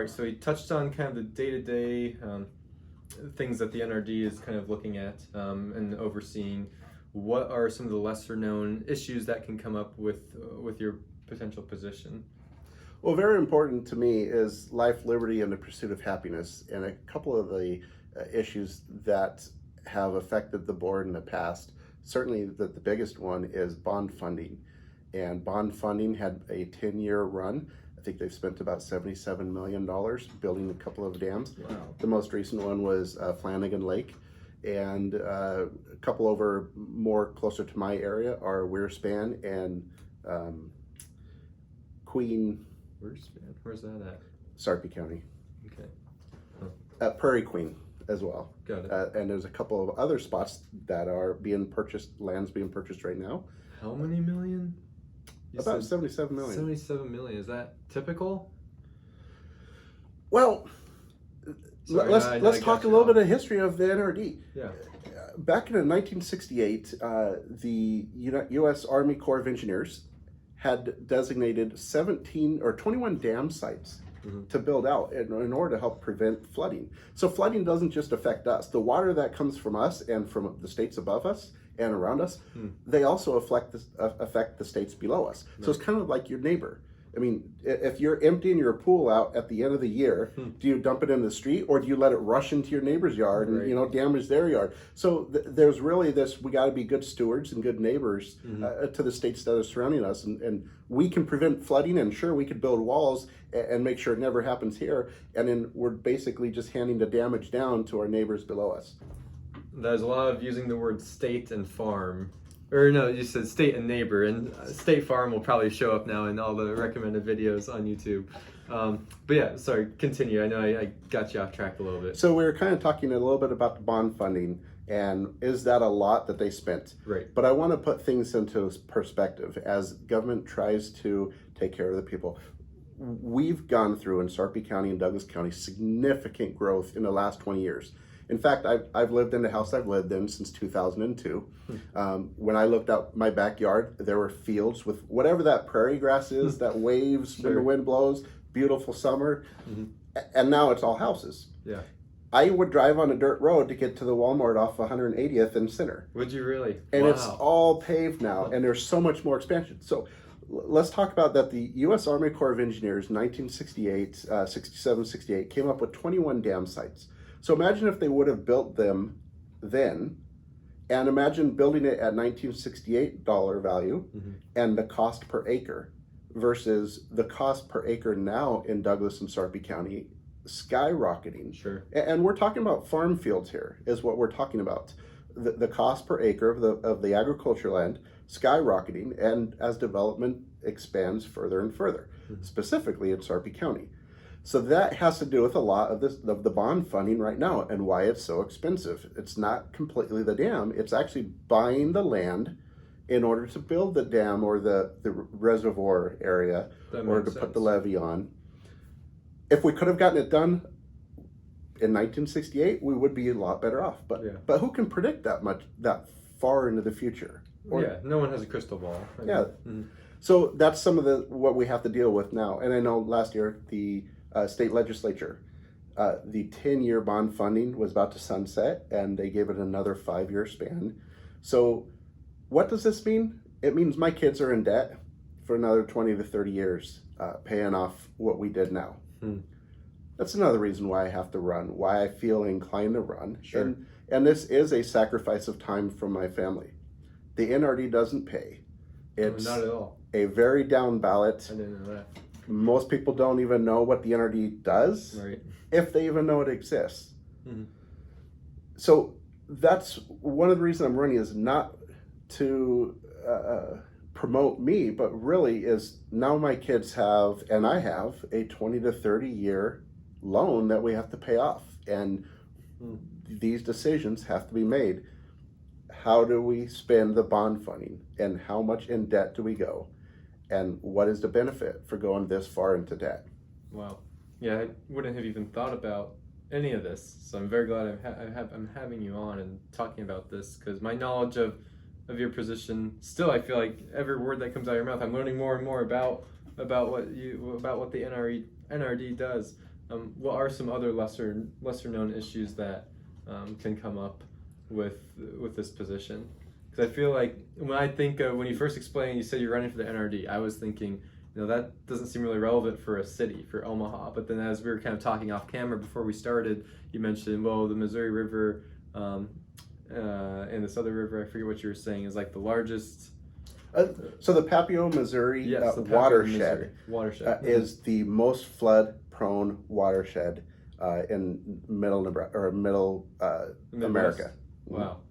right, so he touched on kind of the day-to-day things that the NRD is kind of looking at and overseeing. What are some of the lesser-known issues that can come up with your potential position? Well, very important to me is life, liberty, and the pursuit of happiness. And a couple of the issues that have affected the board in the past, certainly the biggest one is bond funding. And bond funding had a 10-year run. I think they've spent about $77 million building a couple of dams. Wow. The most recent one was Flanagan Lake. And a couple over more closer to my area are Wearspan and Queen. Wearspan? Where's that at? Sarpy County. Okay. Huh. Prairie Queen as well. Got it. And there's a couple of other spots that are being purchased, land's being purchased right now. How many million? About 77 million. 77 million. Is that typical? Well, Sorry, let's talk a little bit of history of the NRD. Yeah. Back in 1968, the U.S. Army Corps of Engineers had designated 17 or 21 dam sites to build out in order to help prevent flooding. So flooding doesn't just affect us. The water that comes from us and from the states above us and around us, they also affect the states below us. So it's kind of like your neighbor. I mean, if you're emptying your pool out at the end of the year, do you dump it in the street or do you let it rush into your neighbor's yard and damage their yard? So there's really this, we got to be good stewards and good neighbors to the states that are surrounding us, and we can prevent flooding, and sure, we could build walls and make sure it never happens here, and then we're basically just handing the damage down to our neighbors below us. There's a lot of using the word state and farm. Or no, you said state and neighbor, and State Farm will probably show up now in all the recommended videos on YouTube. But yeah, sorry, continue. I know I got you off track a little bit. So we were kind of talking a little bit about the bond funding, and is that a lot that they spent? Right. But I want to put things into perspective as government tries to take care of the people. We've gone through in Sarpy County and Douglas County significant growth in the last 20 years. In fact, I've lived in the house I've lived in since 2002. When I looked out my backyard, there were fields with whatever that prairie grass is that waves when the wind blows, beautiful summer, and now it's all houses. Yeah. I would drive on a dirt road to get to the Walmart off 180th and Center. Would you really? And it's all paved now, and there's so much more expansion. So let's talk about that. The U.S. Army Corps of Engineers, 1968, 67, 68, came up with 21 dam sites. So imagine if they would have built them then, and imagine building it at $1968 value and the cost per acre versus the cost per acre now in Douglas and Sarpy County skyrocketing. Sure. And we're talking about farm fields here is what we're talking about. The cost per acre of the agriculture land skyrocketing, and as development expands further and further, specifically in Sarpy County. So that has to do with a lot of the bond funding right now and why it's so expensive. It's not completely the dam, it's actually buying the land in order to build the dam or the reservoir area or to put the levee on. If we could have gotten it done in 1968, we would be a lot better off. But who can predict that far into the future? No one has a crystal ball. So that's some of what we have to deal with now. And I know last year the state legislature, the 10-year bond funding was about to sunset, and they gave it another 5-year span. So what does this mean? It means my kids are in debt for another 20 to 30 years, paying off what we did now. That's another reason why I have to run, why I feel inclined to run. Sure. And this is a sacrifice of time from my family. The NRD doesn't pay. It's not at all. A very down ballot. I didn't know that. Most people don't even know what the NRD does, if they even know it exists. So that's one of the reasons I'm running, is not to promote me, but really is now my kids have, and I have, a 20 to 30 year loan that we have to pay off. And these decisions have to be made. How do we spend the bond funding, and how much in debt do we go? And what is the benefit for going this far into debt? Wow. Yeah, I wouldn't have even thought about any of this. So I'm very glad I'm having you on and talking about this, because my knowledge of your position, still I feel like every word that comes out of your mouth, I'm learning more and more about what the NRD does. what are some other lesser known issues that can come up with this position? Because I feel like when I think of, when you first explained, you said you're running for the NRD, I was thinking, that doesn't seem really relevant for a city, for Omaha. But then as we were kind of talking off camera before we started, you mentioned, well, the Missouri River and this other river, I forget what you were saying, is like the largest. So the Papio, Missouri Yes, the Papio, watershed, Missouri. is the most flood-prone watershed in middle America. Wow.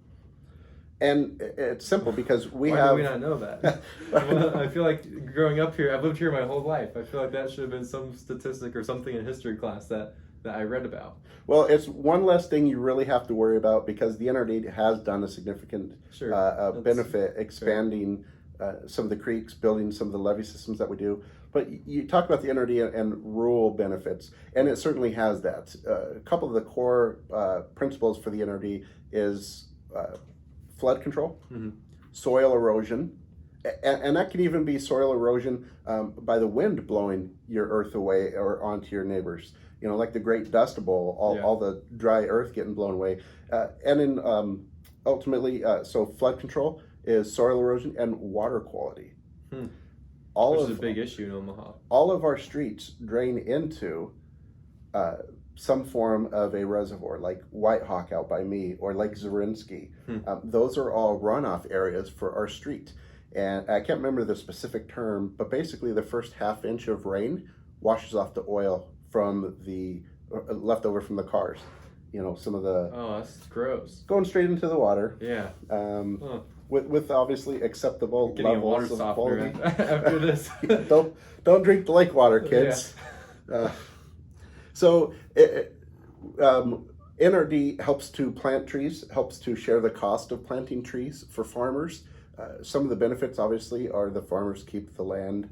And it's simple because Why do we not know that? Well, I feel like growing up here, I've lived here my whole life. I feel like that should have been some statistic or something in history class that I read about. Well, it's one less thing you really have to worry about because the NRD has done a significant benefit expanding some of the creeks, building some of the levee systems that we do. But you talk about the NRD and rural benefits, and it certainly has that. A couple of the core principles for the NRD is flood control, soil erosion, and that can even be soil erosion by the wind blowing your earth away or onto your neighbors. Like the Great Dust Bowl, all the dry earth getting blown away. And then ultimately, so flood control is soil erosion and water quality. Which is a big issue in Omaha. All of our streets drain into some form of a reservoir, like White Hawk out by me, or Lake Zarinsky. Those are all runoff areas for our street. And I can't remember the specific term, but basically the first half inch of rain washes off the oil from the leftover from the cars. Some of the... Oh, that's gross. Going straight into the water. Yeah. With obviously acceptable Getting levels a water of quality. after this. Don't drink the lake water, kids. Yeah. So NRD helps to plant trees, helps to share the cost of planting trees for farmers. Some of the benefits, obviously, are the farmers keep the land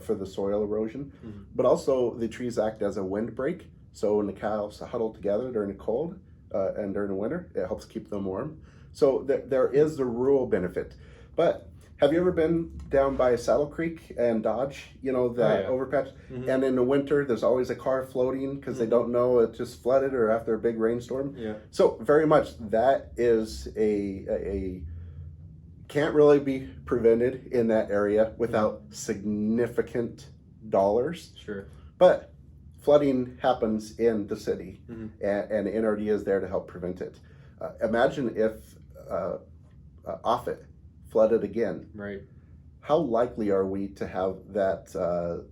for the soil erosion, but also the trees act as a windbreak. So when the cows huddle together during the cold and during the winter, it helps keep them warm. So there is the rural benefit. But have you ever been down by Saddle Creek and Dodge, that overpass? And in the winter, there's always a car floating because they don't know it just flooded or after a big rainstorm. Yeah. So very much that is a can't really be prevented in that area without significant dollars. Sure. But flooding happens in the city, and NRD is there to help prevent it. Imagine if Offutt flooded again. Right. How likely are we to have that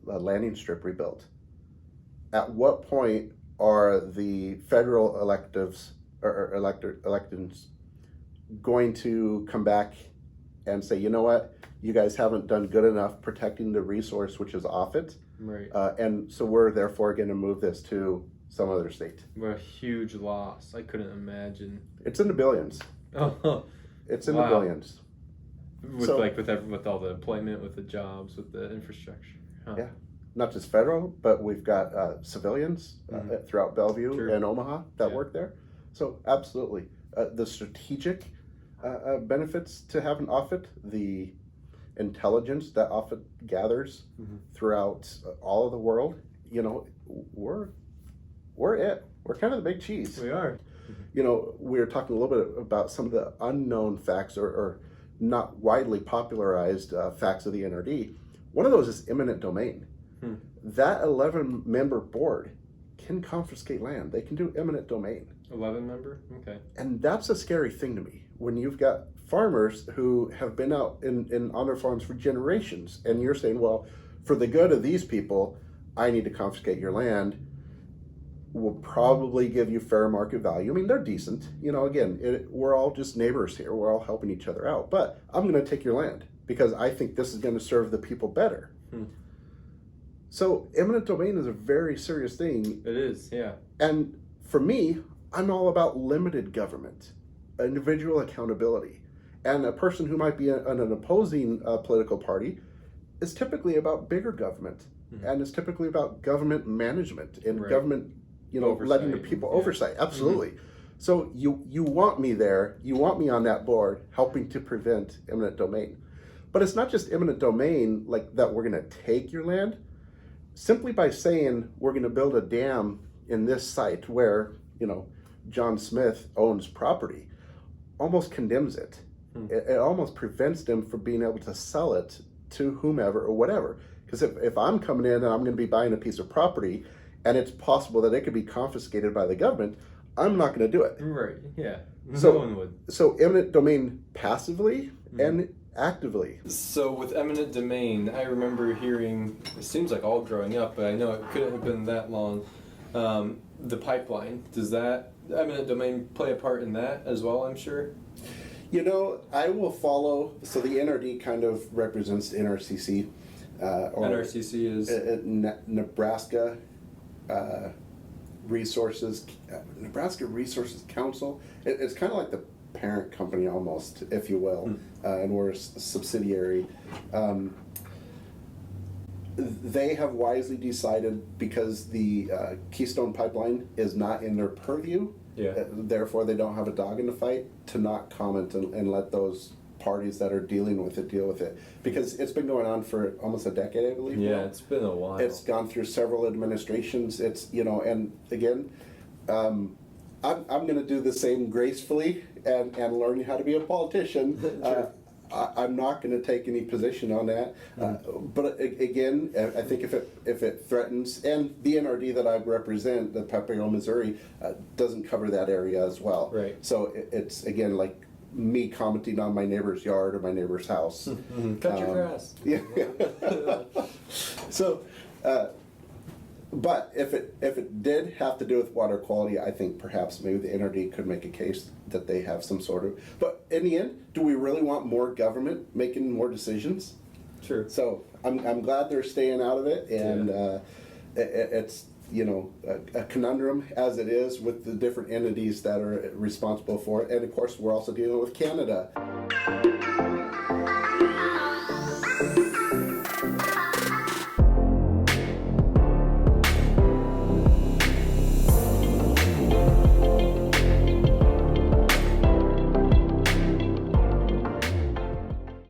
landing strip rebuilt? At what point are the federal electeds going to come back and say, you know what, you guys haven't done good enough protecting the resource, which is Offutt, right? And so we're therefore going to move this to some other state. What a huge loss! I couldn't imagine. It's in the billions. Oh, it's in the billions. With all the employment, with the jobs, with the infrastructure. Yeah, not just federal, but we've got civilians throughout Bellevue and Omaha that work there. So absolutely, the strategic benefits to having Offutt, the intelligence that Offutt gathers throughout all of the world. We're it. We're kind of the big cheese. We are. We were talking a little bit about some of the unknown facts or not widely popularized facts of the NRD. One of those is eminent domain. That 11-member board can confiscate land. They can do eminent domain. 11-member? Okay. And that's a scary thing to me. When you've got farmers who have been out on their farms for generations, and you're saying, well, for the good of these people, I need to confiscate your land. We'll probably give you fair market value. I mean, they're decent. Again, we're all just neighbors here. We're all helping each other out. But I'm going to take your land because I think this is going to serve the people better. So eminent domain is a very serious thing. It is, yeah. And for me, I'm all about limited government, individual accountability. And a person who might be an opposing political party is typically about bigger government. And it's typically about government management and government, oversight, letting the people oversight. Absolutely. So you want me there. You want me on that board helping to prevent eminent domain. But it's not just eminent domain like that we're going to take your land. Simply by saying we're going to build a dam in this site where, John Smith owns property, almost condemns it. It almost prevents them from being able to sell it to whomever or whatever. Because if I'm coming in and I'm going to be buying a piece of property and it's possible that it could be confiscated by the government, I'm not going to do it. Right, yeah. So, no one would. So eminent domain passively and actively. So with eminent domain, I remember hearing, it seems like all growing up, but I know it couldn't have been that long, the pipeline. Does that eminent domain play a part in that as well, I'm sure? I will follow, so the NRD kind of represents NRCC. NRCC is? Nebraska Resources Council. It's kind of like the parent company almost, if you will, and we're a subsidiary. They have wisely decided, because the Keystone Pipeline is not in their purview, therefore they don't have a dog in the fight, to not comment and let those parties that are dealing with it deal with it, because it's been going on for almost a decade, I believe. Yeah, it's been a while. It's gone through several administrations. It's and again, I'm going to do the same gracefully and learning how to be a politician. Sure. I'm not going to take any position on that. But again, I think if it threatens, and the NRD that I represent, the Pepperell, Missouri, doesn't cover that area as well. Right. So it's again like me commenting on my neighbor's yard or my neighbor's house. Cut your grass. Yeah. So, but if it did have to do with water quality, I think perhaps maybe the NRD could make a case that they have some sort of. But in the end, do we really want more government making more decisions? Sure. So I'm glad they're staying out of it, and it's a conundrum as it is with the different entities that are responsible for it, and of course we're also dealing with Canada.